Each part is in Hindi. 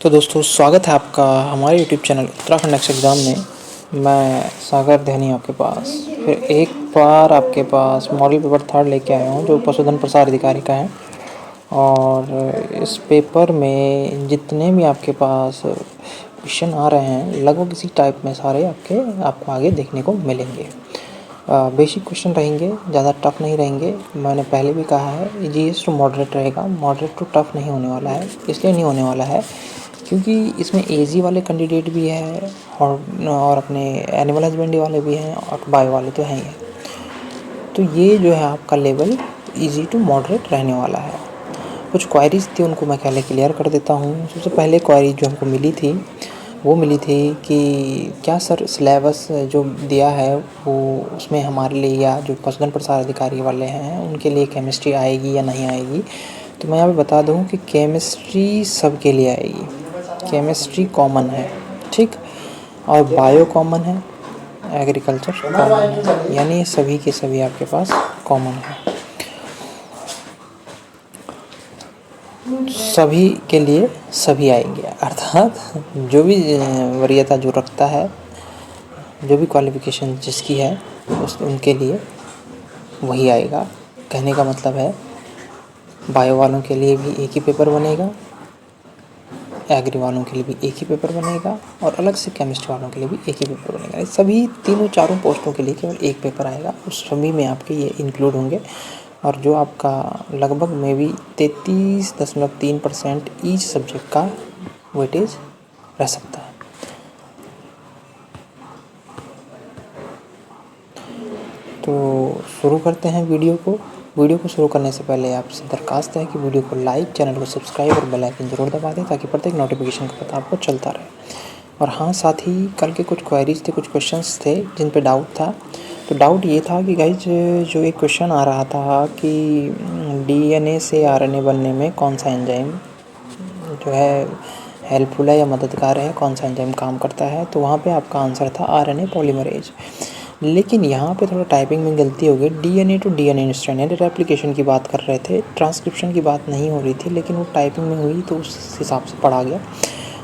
तो दोस्तों स्वागत है आपका हमारे YouTube channel Uttarakhand next exam में। मैं सागर धनी आपके पास फिर एक बार आपके पास मॉडल पेपर थर्ड लेके आया हूँ जो पशुधन प्रसार अधिकारी का है। और इस पेपर में जितने भी आपके पास क्वेश्चन आ रहे हैं लगभग इसी टाइप में सारे आपको आगे देखने को मिलेंगे। बेसिक क्वेश्चन रहेंगे, ज़्यादा टफ नहीं रहेंगे। मैंने पहले भी कहा है जीएस टू मॉडरेट रहेगा, मॉडरेट टू टफ नहीं होने वाला है। इसलिए नहीं होने वाला है क्योंकि इसमें एजी वाले कैंडिडेट भी है और अपने एनिमल हस्बेंड्री वाले भी हैं और बायो वाले तो हैं ही हैं। तो ये जो है आपका लेवल इजी टू मॉडरेट रहने वाला है। कुछ क्वायरीज थी उनको मैं पहले क्लियर कर देता हूँ। सबसे पहले क्वायरी जो हमको मिली थी वो मिली थी कि क्या सर सिलेबस जो दिया है वो उसमें हमारे लिए या जो पशुधन प्रसार अधिकारी वाले हैं उनके लिए केमिस्ट्री आएगी या नहीं आएगी। तो मैं यहाँ पे बता दूँ कि केमिस्ट्री सबके लिए आएगी, केमिस्ट्री कॉमन है, ठीक, और बायो कॉमन है, एग्रीकल्चर कॉमन है, यानी सभी के सभी आपके पास कॉमन है। सभी के लिए सभी आएंगे, अर्थात जो भी वरीयता जो रखता है, जो भी क्वालिफ़िकेशन जिसकी है उनके लिए वही आएगा। कहने का मतलब है बायो वालों के लिए भी एक ही पेपर बनेगा, एग्री वालों के लिए भी एक ही पेपर बनेगा और अलग से केमिस्ट्री वालों के लिए भी एक ही पेपर बनेगा। सभी तीनों चारों पोस्टों के लिए केवल एक पेपर आएगा, उस सभी में आपके ये इंक्लूड होंगे। और जो आपका लगभग में भी 33.3% ईच सब्जेक्ट का वेटेज रह सकता है। तो शुरू करते हैं वीडियो को शुरू करने से पहले आपसे दरखास्त है कि वीडियो को लाइक, चैनल को सब्सक्राइब और बेल आइकन ज़रूर दबा दें ताकि प्रत्येक नोटिफिकेशन का पता आपको चलता रहे। और हाँ, साथ ही कल के कुछ क्वेरीज थे, कुछ क्वेश्चंस थे जिन पे डाउट था। तो डाउट ये था कि गाइज जो एक क्वेश्चन आ रहा था कि डीएनए से आरएनए बनने में कौन सा एंजाइम जो है हेल्पफुल है या मददगार है, कौन सा एंजाइम काम करता है। तो वहाँ पे आपका आंसर था आरएनए पॉलीमरेज। लेकिन यहाँ पे थोड़ा टाइपिंग में गलती हो गई, डीएनए टू डीएनए इंस्टेंट, यानी रेप्लिकेशन की बात कर रहे थे, ट्रांसक्रिप्शन की बात नहीं हो रही थी, लेकिन वो टाइपिंग में हुई तो उस हिसाब से पढ़ा गया।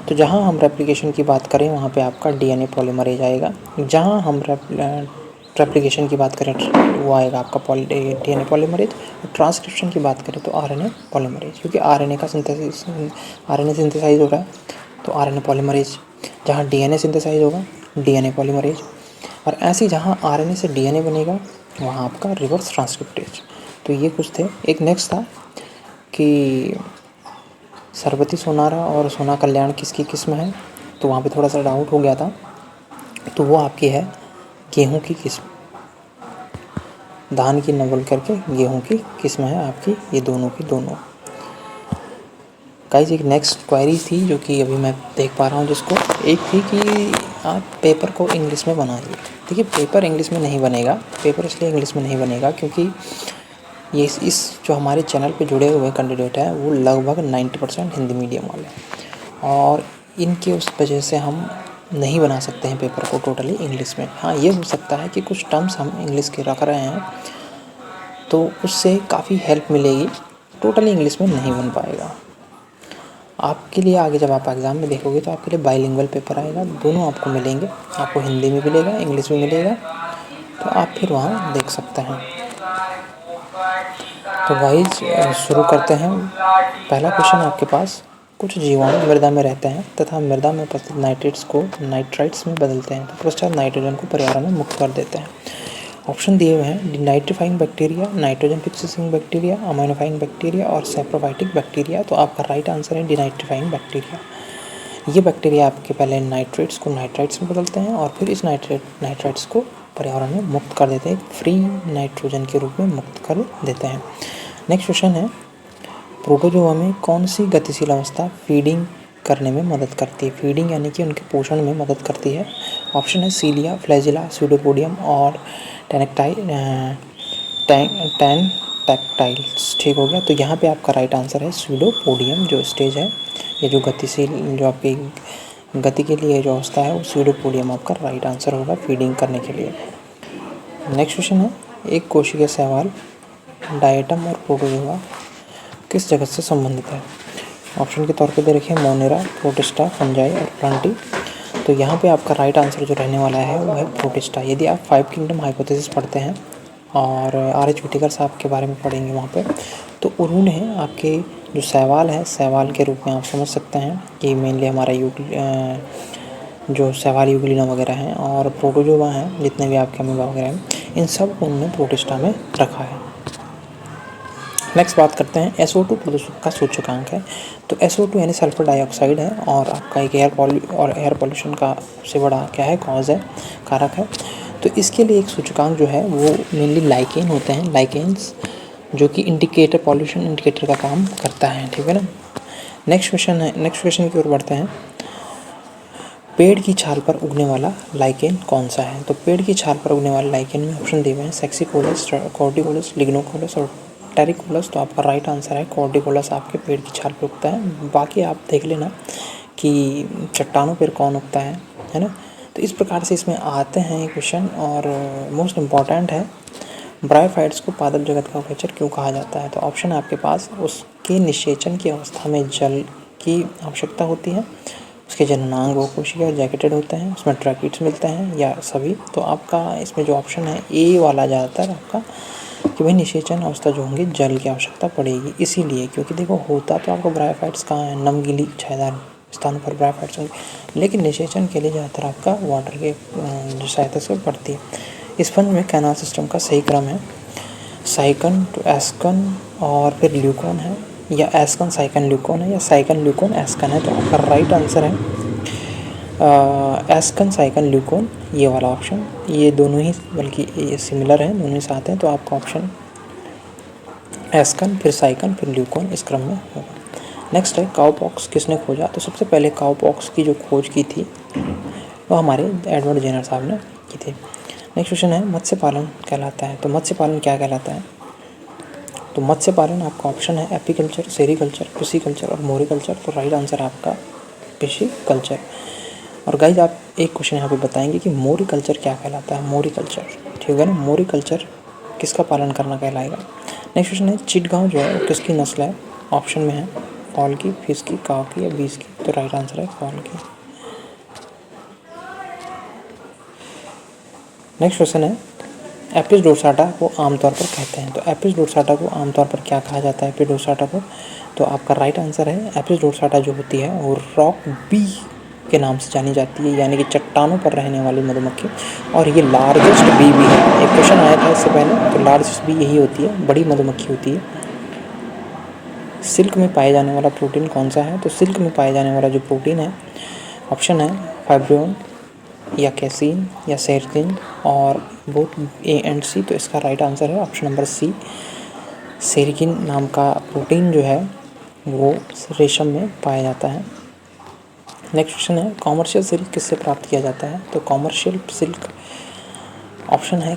तो जहाँ हम रेप्लिकेशन की बात करें वहाँ पे आपका डीएनए पॉलीमरेज आएगा, जहाँ हम रेप्लिकेशन की बात करें वो आएगा आपका डीएनए पॉलीमरेज, और ट्रांसक्रिप्शन की बात करें तो आरएनए पॉलीमरेज, क्योंकि आरएनए का आरएनए सिंथेसाइज हो रहा है तो आरएनए पॉलीमरेज। जहाँ डीएनए सिंथेसाइज होगा डीएनए पॉलीमरेज। और ऐसे जहाँ आरएनए से डीएनए बनेगा वहाँ आपका रिवर्स ट्रांसक्रिप्टेज। तो ये कुछ थे। एक नेक्स्ट था कि सरबती सोनारा और सोना कल्याण किसकी किस्म है, तो वहाँ पे थोड़ा सा डाउट हो गया था। तो वो आपकी है गेहूं की किस्म, धान की न बोल करके गेहूं की किस्म है आपकी, ये दोनों की दोनों। गाइस एक नेक्स्ट क्वेरी थी जो कि अभी मैं देख पा रहा हूँ, जिसको एक थी कि आप पेपर को इंग्लिश में बनाइए। देखिए पेपर इंग्लिश में नहीं बनेगा, पेपर इसलिए इंग्लिश में नहीं बनेगा क्योंकि ये इस जो हमारे चैनल पे जुड़े हुए कैंडिडेट हैं वो लगभग 90% हिंदी मीडियम वाले हैं, और इनके उस वजह से हम नहीं बना सकते हैं पेपर को टोटली इंग्लिश में। हाँ, ये हो सकता है कि कुछ टर्म्स हम इंग्लिश के रख रहे हैं तो उससे काफ़ी हेल्प मिलेगी, टोटली इंग्लिश में नहीं बन पाएगा। आपके लिए आगे जब आप एग्ज़ाम में देखोगे तो आपके लिए बाइलिंगुअल पेपर आएगा, दोनों आपको मिलेंगे, आपको हिंदी में मिलेगा, इंग्लिश में मिलेगा, तो आप फिर वहाँ देख सकते हैं। तो गाइस शुरू करते हैं। पहला क्वेश्चन आपके पास, कुछ जीवाणु मृदा में रहते हैं तथा मृदा में उपस्थित नाइट्रेट्स को नाइट्राइट्स में बदलते हैं, तो पश्चात नाइट्रोजन को पर्यावरण में मुक्त कर देते हैं। ऑप्शन दिए हुए हैं denitrifying bacteria, nitrogen fixing bacteria, ammonifying bacteria और सैप्रोफाइटिक बैक्टीरिया। तो आपका राइट आंसर है डिनाइट्रीफाइंग बैक्टीरिया। ये बैक्टीरिया आपके पहले नाइट्रेट्स को नाइट्राइट्स में बदलते हैं और फिर इस नाइट्राइट्स को पर्यावरण में मुक्त कर देते हैं, फ्री नाइट्रोजन के रूप में मुक्त कर देते हैं। नेक्स्ट क्वेश्चन है, प्रोटोजोआ में कौन सी गतिशील अवस्था फीडिंग करने में मदद करती है, फीडिंग यानी कि उनके पोषण में मदद करती है। ऑप्शन है सीलिया, फ्लैजिला, स्यूडोपोडियम और टैक्टाइल्स। ठीक हो गया। तो यहाँ पे आपका राइट आंसर है स्यूडोपोडियम। जो स्टेज है ये जो गतिशील जो आपकी गति के लिए जो अवस्था है वो स्यूडोपोडियम आपका राइट आंसर होगा फीडिंग करने के लिए। नेक्स्ट क्वेश्चन है, एक कोशिकीय शैवाल डायटम और प्रोटोजोआ किस जगत से संबंधित है। ऑप्शन के तौर पे दे रखे हैं मोनेरा, प्रोटिस्टा, फंजाई और प्लांटी। तो यहाँ पे आपका राइट आंसर जो रहने वाला है वो है प्रोटिस्टा। यदि आप 5 किंगडम हाइपोथेसिस पढ़ते हैं और R.H. व्हिटेकर साहब के बारे में पढ़ेंगे वहाँ पे, तो उन्होंने आपके जो सवाल है, सवाल के रूप में आप समझ सकते हैं कि मेनली हमारा जो सवाल यूग्लिना वगैरह हैं और प्रोटोजोआ हैं, जितने भी आपके अमीबा वगैरह हैं, इन सब को उन्होंने प्रोटिस्टा में रखा है। नेक्स्ट बात करते हैं SO2 प्रदूषण का सूचकांक है। तो SO2 यानी सल्फर डाइऑक्साइड है और आपका एक एयर पॉल्यूशन का सबसे बड़ा क्या है, कॉज है, कारक है। तो इसके लिए एक सूचकांक जो है वो मेनली लाइकेन होते हैं, लाइकेन्स, जो कि इंडिकेटर, पॉल्यूशन इंडिकेटर का काम करता है, ठीक है ना। नेक्स्ट क्वेश्चन की ओर बढ़ते हैं। पेड़ की छाल पर उगने वाला लाइकेन कौन सा है? तो पेड़ की छाल पर उगने वाले लाइकेन में ऑप्शन दिए हुए हैं सेक्सिकोलस, कॉर्डिकोलस, लिग्नोकोलस और टेरिकोलस। तो आपका राइट आंसर है कॉर्डिकोलस, आपके पेड़ की छाल पर उगता है। बाकी आप देख लेना कि चट्टानों पर कौन उगता है ना। तो इस प्रकार से इसमें आते हैं क्वेश्चन। और मोस्ट इम्पॉर्टेंट है, ब्रायोफाइट्स को पादप जगत का उभयचर क्यों कहा जाता है? तो ऑप्शन है आपके पास, उसके निषेचन की अवस्था में जल की आवश्यकता होती है, उसके जननांग वो कोशिका जैकेटेड होते हैं, उसमें ट्रैकिड्स मिलते हैं, या सभी। तो आपका इसमें जो ऑप्शन है ए वाला ज़्यादातर आपका, कि भाई निषेचन अवस्था जो होंगे जल की आवश्यकता पड़ेगी। इसीलिए क्योंकि देखो होता तो आपको ब्रायोफाइट्स कहाँ है, नमगीली छायादार स्थानों पर ब्रायोफाइट्स होंगे, लेकिन निषेचन के लिए ज़्यादातर आपका वाटर के जो सहायता से पड़ती है। स्पंज में कैनाल सिस्टम का सही क्रम है साइकन टू एस्कन और फिर ल्यूकोन है, या एस्कन साइकन ल्यूकोन है, या साइकन ल्यूकोन एस्कन है। तो आपका राइट आंसर है एस्कन साइकन ल्यूकोन, ये वाला ऑप्शन। ये दोनों ही बल्कि ये सिमिलर हैं, दोनों ही साथ हैं। तो आपका ऑप्शन एस्कन, फिर साइकन, फिर ल्यूकोन, इस क्रम में होगा। नेक्स्ट है काउपॉक्स किसने खोजा? तो सबसे पहले काउपॉक्स की जो खोज की थी वो हमारे एडवर्ड जेनर साहब ने की थी। नेक्स्ट क्वेश्चन है मत्स्य पालन कहलाता है। तो मत्स्य पालन क्या कहलाता है? तो मत्स्य पालन आपका ऑप्शन है एपीकल्चर, सेरीकल्चर, पिसीकल्चर और मोरिकल्चर। तो राइट आंसर आपका पिसीकल्चर। और गाइज आप एक क्वेश्चन यहाँ पे बताएंगे कि मोरिकल्चर क्या कहलाता है? मोरिकल्चर, ठीक है ना, मोरिकल्चर किसका पालन करना कहलाएगा? नेक्स्ट क्वेश्चन है चिटगांव जो है वो किसकी नस्ल है? ऑप्शन में है कॉल की, फिश की, काव की या बीस की। तो राइट आंसर है कॉल की। नेक्स्ट क्वेश्चन है एपिस डोर्साटा को आमतौर पर कहते हैं। तो एपिस डोर्साटा को आमतौर पर क्या कहा जाता है? एपिस डोर्साटा को, तो आपका राइट आंसर है एपिस डोर्साटा जो होती है वो रॉक बी के नाम से जानी जाती है, यानी कि चट्टानों पर रहने वाली मधुमक्खी। और ये लार्जेस्ट बी भी है। एक क्वेश्चन आया था इससे पहले, तो लार्जेस्ट बी यही होती है, बड़ी मधुमक्खी होती है। सिल्क में पाए जाने वाला प्रोटीन कौन सा है? तो सिल्क में पाए जाने वाला जो प्रोटीन है, ऑप्शन है फाइब्रोन या कैसीन या सेरटिन और बोथ ए एंड सी। तो इसका राइट आंसर है ऑप्शन नंबर सी, सेरिकिन नाम का प्रोटीन जो है वो रेशम में पाया जाता है। नेक्स्ट क्वेश्चन है कॉमर्शियल सिल्क किससे प्राप्त किया जाता है? तो कॉमर्शियल सिल्क ऑप्शन है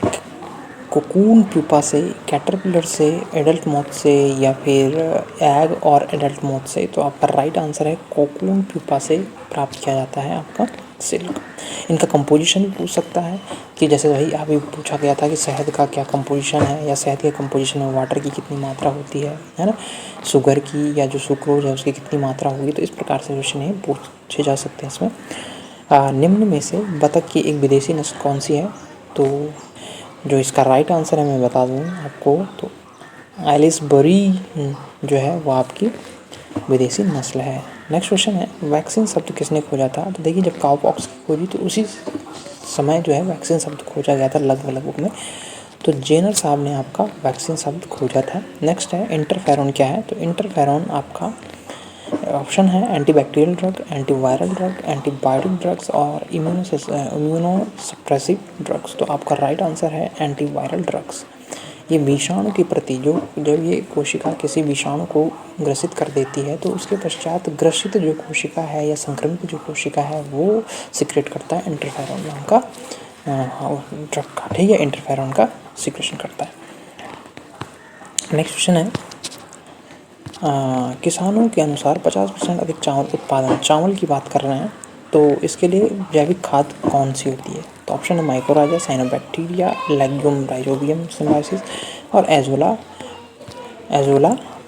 कोकून प्यूपा से, कैटरपिलर से, एडल्ट मोथ से या फिर एग और एडल्ट मोथ से। तो आपका राइट आंसर है कोकून प्यूपा से प्राप्त किया जाता है आपका सिल्क। इनका कंपोजिशन भी पूछ सकता है कि जैसे भाई अभी पूछा गया था कि शहद का क्या कंपोजिशन है, या शहद के कंपोजिशन में वाटर की कितनी मात्रा होती है ना, शुगर की या जो सुक्रोज है उसकी कितनी मात्रा होगी। तो इस प्रकार से क्वेश्चन पूछे जा सकते हैं इसमें। निम्न में से बतख की एक विदेशी नस्ल कौन सी है? तो जो इसका राइट आंसर है मैं बता दूँ आपको, तो एलिसबरी जो है वो आपकी विदेशी नस्ल है। नेक्स्ट क्वेश्चन है वैक्सीन शब्द किसने खोजा था? तो देखिए जब काउपॉक्स की खोजी तो उसी समय जो है वैक्सीन शब्द खोजा गया था लगभग में। तो जेनर साहब ने आपका वैक्सीन शब्द खोजा था। नेक्स्ट है इंटरफेरॉन क्या है? तो इंटरफेरॉन आपका ऑप्शन है antibacterial drug, antiviral drug, antibiotic drugs और इम्यूनोसप्रेसिव ड्रग्स। तो आपका राइट आंसर है एंटीवायरल ड्रग्स। ये विषाणु के प्रति जब ये कोशिका किसी विषाणु को ग्रसित कर देती है तो उसके पश्चात ग्रसित जो कोशिका है या संक्रमित जो कोशिका है वो सिक्रेट करता है इंटरफेरॉन नाम का ड्रग का, ठीक है, इंटरफेरॉन का सिक्रेशन करता है। नेक्स्ट क्वेश्चन है किसानों के अनुसार 50% अधिक चावल उत्पादन, चावल की बात कर रहे हैं, तो इसके लिए जैविक खाद कौन सी होती है? तो ऑप्शन है mycorrhiza, cyanobacteria, legume rhizobium symbiosis और एजोला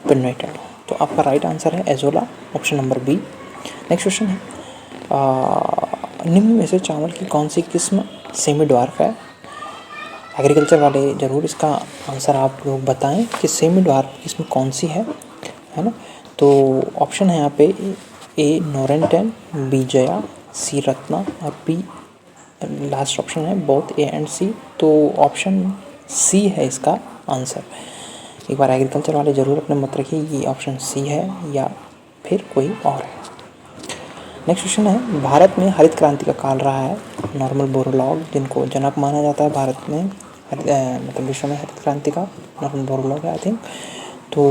पिन्नेटा। तो आपका राइट आंसर है Azolla, option number B. Next question है निम्न में से चावल की कौन सी किस्म सेमी ड्वार्फ है? एग्रीकल्चर वाले ज़रूर इसका आंसर आप लोग बताएं कि सेमी ड्वार्फ किस्म कौन सी है ना। तो ऑप्शन है यहाँ पे ए नोरेंटेन, बी जया, सी रत्ना और बी लास्ट ऑप्शन है बोथ ए एंड सी। तो ऑप्शन सी है इसका आंसर। एक बार एग्रीकल्चर वाले ज़रूर अपने मत रखिए ये ऑप्शन सी है या फिर कोई और है। नेक्स्ट क्वेश्चन है भारत में हरित क्रांति का काल रहा है नॉर्मल बोरलॉग, जिनको जनक माना जाता है भारत में मतलब विश्व में हरित क्रांति का नॉर्मल बोरलॉग है आई थिंक। तो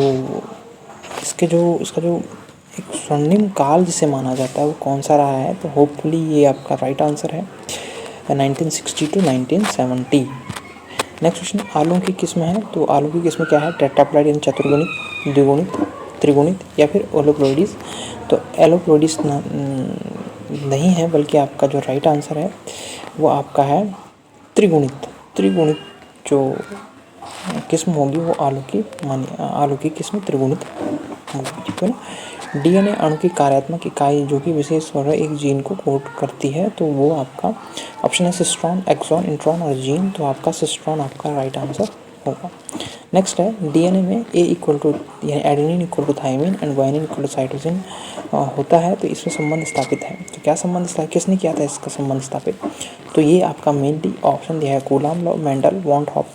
इसका जो एक स्वर्णिम काल जिसे माना जाता है वो कौन सा रहा है? तो होपफुली ये आपका राइट आंसर है 1960 टू 1970। नेक्स्ट क्वेश्चन आलू की किस्म है, तो आलू की किस्म क्या है? टेट्राप्लाइड यानी चतुर्गुणित, द्विगुणित, त्रिगुणित या फिर एलोप्लोइडिस। तो एलोप्लोइडिस नहीं है, बल्कि आपका जो राइट आंसर है वो आपका है त्रिगुणित। त्रिगुणित जो किस्म होगी वो आलू की किस्म त्रिगुणित होगी, ठीक है ना। डीएनए अणु की कार्यात्मक इकाई जो कि विशेष तौर पर एक जीन को कोड करती है, तो वो आपका ऑप्शन है सिस्ट्रॉन, एक्सॉन, इंट्रॉन और जीन। तो आपका सिस्ट्रॉन आपका राइट आंसर होगा। नेक्स्ट है डीएनए में ए इक्वल टू यानी adenine equal to thymine and guanine equal to cytosine होता है, तो इसमें संबंध स्थापित है। तो क्या संबंध स्थापित, किसने किया था इसका संबंध स्थापित? तो ये आपका मेनली ऑप्शन दिया है coulomb law, Mendel, van't Hoff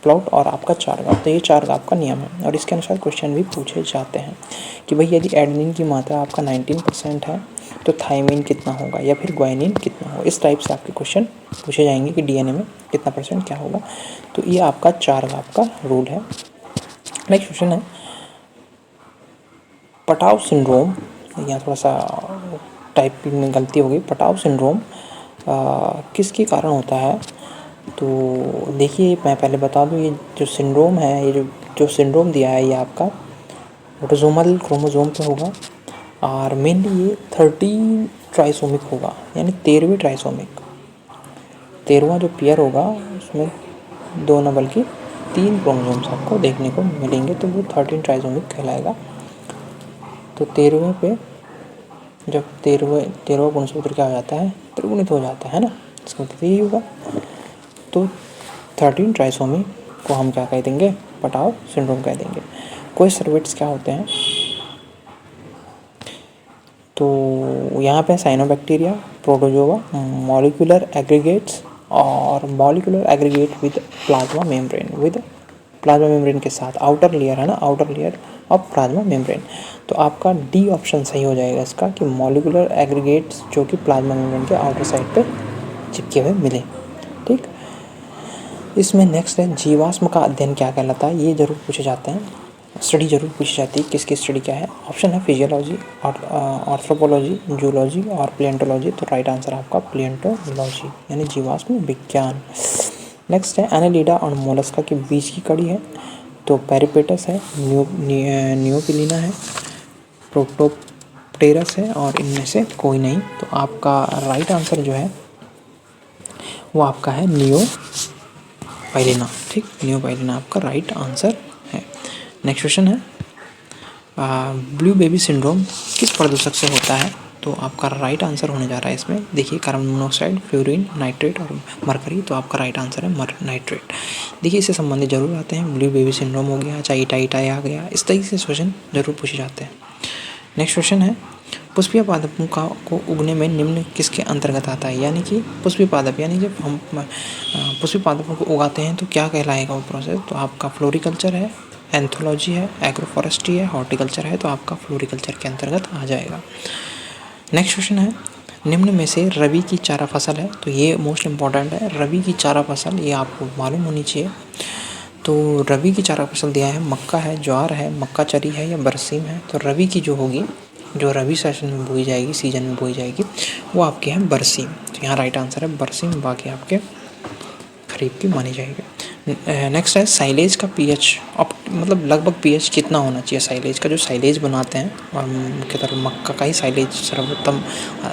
plot और आपका चारगाव। तो ये चारगाव का नियम है और इसके अनुसार क्वेश्चन भी पूछे जाते हैं कि भाई यदि एडेनिन की मात्रा आपका 19% है तो थाइमिन कितना होगा या फिर ग्वानिन कितना होगा। इस टाइप से आपके क्वेश्चन पूछे जाएंगे कि डीएनए में कितना % क्या होगा। तो ये आपका चारगाव का रूल है। नेक्स्ट क्वेश्चन है पटाव सिंड्रोम, यहाँ थोड़ा सा टाइपिंग में गलती हो गई। पटाव सिंड्रोम किसके कारण होता है? तो देखिए मैं पहले बता दूं, ये जो सिंड्रोम है, ये जो सिंड्रोम दिया है ये आपका ऑटोसोमल क्रोमोसोम पे होगा और मेनली ये 13 ट्राइसोमिक होगा, यानी 13वीं ट्राइसोमिक। 13वां जो पेयर होगा उसमें 2 न बल्कि 3 क्रोमोसोम्स आपको देखने को मिलेंगे, तो वो 13 ट्राइसोमिक कहलाएगा। तो 13वें पे जब 13वां गुणसूत्र क्या हो जाता है? त्रिगुणित हो जाता है ना, इसका मतलब यही होगा। तो 13 ट्राइसोमी को हम क्या कह देंगे? पटाव सिंड्रोम कह देंगे। कोई सर्वेट्स क्या होते हैं? तो यहाँ पे साइनोबैक्टीरिया, प्रोटोजोआ, मॉलिक्यूलर एग्रीगेट्स और molecular aggregate with plasma membrane के साथ आउटर लेयर है ना, outer layer of plasma membrane. तो आपका डी ऑप्शन सही हो जाएगा इसका कि मॉलिक्यूलर एग्रीगेट्स जो कि प्लाज्मा मेम्ब्रेन के आउटर साइड पे चिपके हुए मिले, ठीक। इसमें नेक्स्ट है जीवाश्म का अध्ययन क्या कहलाता है? ये जरूर पूछे जाते हैं, स्टडी जरूर पूछी जाती है, किसकी स्टडी क्या है। ऑप्शन है फिजियोलॉजी, ऑर्थ्रोपोलॉजी, जूलॉजी और प्लेंटोलॉजी। तो राइट आंसर आपका प्लेंटोलॉजी यानी जीवाश्म विज्ञान। नेक्स्ट है एनालिडा और मोलस्का के बीच की कड़ी है, तो पेरिपेटस है, न्यूपिलिना है, प्रोटोप्टेरस है और इनमें से कोई नहीं। तो आपका राइट आंसर जो है वो आपका है नियोपाइलिना, ठीक। नियोपाइलिना आपका राइट आंसर है। नेक्स्ट क्वेश्चन है ब्लू बेबी सिंड्रोम किस प्रदूषक से होता है? तो आपका राइट आंसर होने जा रहा है इसमें, देखिए कार्बन मोनोऑक्साइड, फ्लोरीन, नाइट्रेट और मरकरी। तो आपका राइट आंसर है नाइट्रेट। देखिए इससे संबंधित जरूर आते हैं, ब्लू बेबी सिंड्रोम हो गया, चाहे इटाई आ गया, इस तरीके से क्वेश्चन जरूर पूछे जाते हैं। नेक्स्ट क्वेश्चन है पुष्पीय पादपों को उगने में निम्न किसके अंतर्गत आता है? यानी कि पुष्पीय पादप, यानी जब हम पुष्पीय पादपों को उगाते हैं तो क्या कहलाएगा वो प्रोसेस? तो आपका फ्लोरिकल्चर है, एंथोलॉजी है, एग्रोफॉरेस्ट्री है, हॉर्टिकल्चर है। तो आपका फ्लोरिकल्चर के अंतर्गत आ जाएगा। नेक्स्ट क्वेश्चन है निम्न में से रबी की चारा फसल है, तो ये मोस्ट इम्पॉर्टेंट है। रबी की चारा फसल ये आपको मालूम होनी चाहिए। तो रबी की चारा फसल दिया है मक्का है, ज्वार है, मक्का चरी है या बरसीम है। तो रबी की जो होगी, जो रबी सेशन में बोई जाएगी, सीजन में बोई जाएगी, वो आपके हैं बरसीम। तो यहाँ राइट आंसर है बरसीम, बाकी आपके खरीफ की मानी जाएगी। नेक्स्ट है साइलेज का पीएच, मतलब लगभग पीएच कितना होना चाहिए साइलेज का? जो साइलेज बनाते हैं और मुख्यतः मक्का का ही साइलेज सर्वोत्तम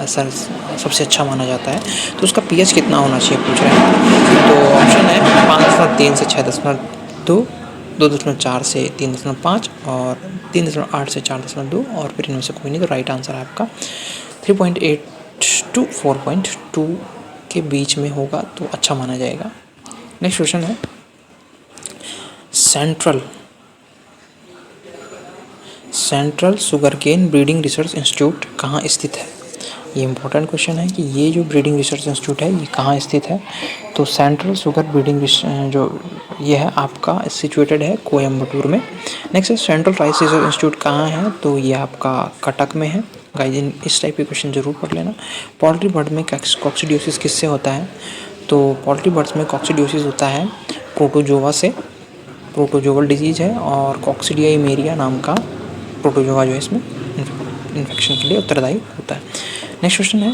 सबसे अच्छा माना जाता है, तो उसका पीएच कितना होना चाहिए पूछ रहे हैं। तो ऑप्शन है 5.3 से 6.2 2.4 से 3.5 और 3.8 से 4.2 और फिर इनमें से कोई नहीं, तो राइट आंसर आपका 3.8 टू 4.2 के बीच में होगा तो अच्छा माना जाएगा। नेक्स्ट क्वेश्चन है central sugarcane breeding research institute कहाँ स्थित है। ये इंपॉर्टेंट क्वेश्चन है कि ये जो ब्रीडिंग रिसर्च इंस्टीट्यूट है ये कहाँ स्थित है। तो सेंट्रल शुगर ब्रीडिंग जो ये है आपका सिचुएटेड है कोयम्बटूर में। नेक्स्ट है सेंट्रल राइस रिसर्च इंस्टीट्यूट कहाँ है, तो ये आपका कटक में है। गाइस इस टाइप के क्वेश्चन जरूर पढ़ लेना। पोल्ट्री बर्ड में कॉक्सीडियोसिस किससे होता है, तो पोल्ट्री बर्ड्स में कॉक्सीडियोसिस होता है प्रोटोजोआ से, प्रोटोजोवल डिजीज़ है और कॉक्सीडिया मेरिया नाम का प्रोटोजोआ जो है इसमें इन्फेक्शन के लिए उत्तरदायी होता है। नेक्स्ट क्वेश्चन है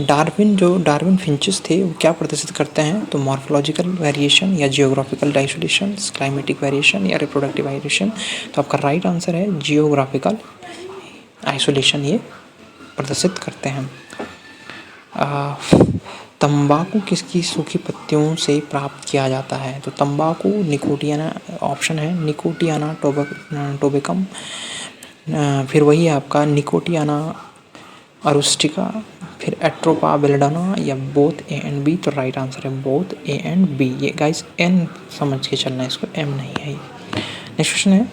डार्विन फिंचेस थे वो क्या प्रदर्शित करते हैं, तो मॉर्फोलॉजिकल वेरिएशन या जियोग्राफिकल आइसोलेशन, क्लाइमेटिक वेरिएशन या रिप्रोडक्टिव वेरिएशन। तो आपका राइट आंसर है जियोग्राफिकल आइसोलेशन ये प्रदर्शित करते हैं। तंबाकू किसकी सूखी पत्तियों से प्राप्त किया जाता है, तो तंबाकू निकोटियाना ऑप्शन है, निकोटियाना टोबेकम, फिर वही है आपका निकोटियाना अरुस्टिका, फिर एट्रोपा बेलेडाना या बोथ ए एंड बी। तो राइट आंसर है बोथ ए एंड बी। ये गाइस एन समझ के चलना है, इसको एम नहीं है। नेक्स्ट क्वेश्चन है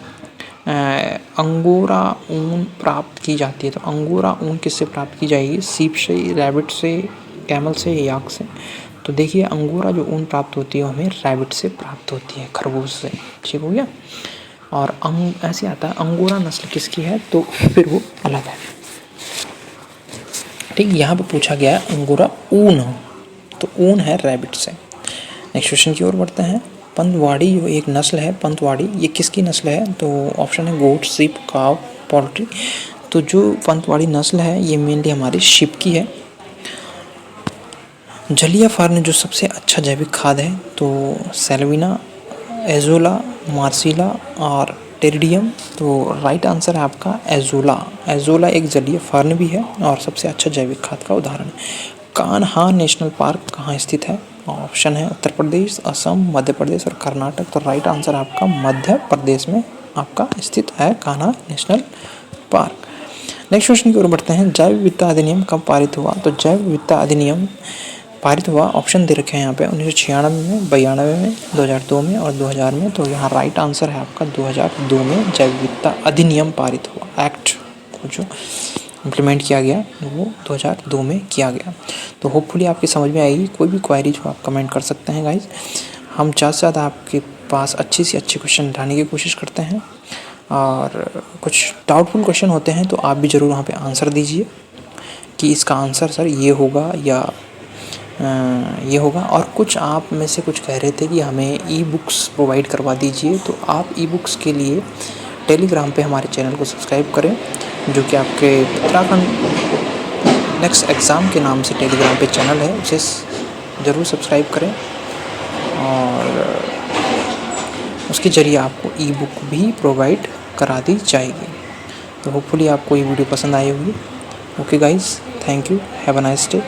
अंगोरा ऊन प्राप्त की जाती है, तो अंगोरा ऊन किससे प्राप्त की जाएगी, सीप से, रैबिट से, कैमल से, याक से। तो देखिए अंगोरा जो ऊन प्राप्त होती है हमें रैबिट से प्राप्त होती है, खरगोश से। ठीक हो गया। और ऐसे आता है अंगोरा नस्ल किसकी है, तो फिर वो अलग है। ठीक, यहाँ पे पूछा गया है अंगोरा ऊन, तो ऊन है रैबिट से। नेक्स्ट क्वेश्चन की ओर बढ़ते हैं। पंतवाड़ी जो एक नस्ल है, पंतवाड़ी ये किसकी नस्ल है, तो ऑप्शन है गोट, शिप, काव, पोल्ट्री। तो जो पंतवाड़ी नस्ल है ये मेनली हमारी शिप की है। जलीय फर्न जो सबसे अच्छा जैविक खाद है, तो सेल्विना, एजोला, मार्सिला और टेरिडियम। तो राइट आंसर है आपका एजोला। एजोला एक जलीय फर्न भी है और सबसे अच्छा जैविक खाद का उदाहरण है। कान्हा नेशनल पार्क कहाँ स्थित है, ऑप्शन है उत्तर प्रदेश, असम, मध्य प्रदेश और कर्नाटक। तो राइट आंसर आपका मध्य प्रदेश में आपका स्थित है Kanha national park. Next question की ओर बढ़ते हैं। जैव विविधता अधिनियम कब पारित हुआ, तो जैव विविधता अधिनियम पारित हुआ, ऑप्शन दे रखे हैं यहाँ पे 1996 में, 92 में, 2002 में और 2000 में। तो यहाँ राइट आंसर है आपका 2002 में जैव विविधता अधिनियम पारित हुआ। एक्ट को जो इम्प्लीमेंट किया गया वो 2002 में किया गया। तो होपफुली आपकी समझ में आएगी। कोई भी क्वेरीज हो आप कमेंट कर सकते हैं गाइज। हम ज़्यादा से ज़्यादा आपके पास अच्छे से अच्छे क्वेश्चन लाने की कोशिश करते हैं और कुछ डाउटफुल क्वेश्चन होते हैं तो आप भी ज़रूर वहाँ पे आंसर दीजिए कि इसका आंसर सर ये होगा या ये होगा। और कुछ आप में से कुछ कह रहे थे कि हमें ई बुक्स प्रोवाइड करवा दीजिए, तो आप ई बुक्स के लिए टेलीग्राम पे हमारे चैनल को सब्सक्राइब करें, जो कि आपके उत्तराखंड नेक्स्ट एग्ज़ाम के नाम से टेलीग्राम पे चैनल है, उसे ज़रूर सब्सक्राइब करें और उसके ज़रिए आपको ई बुक भी प्रोवाइड करा दी जाएगी। तो होपफुली आपको ये वीडियो पसंद आई होगी। Okay guys, thank you, have a nice day.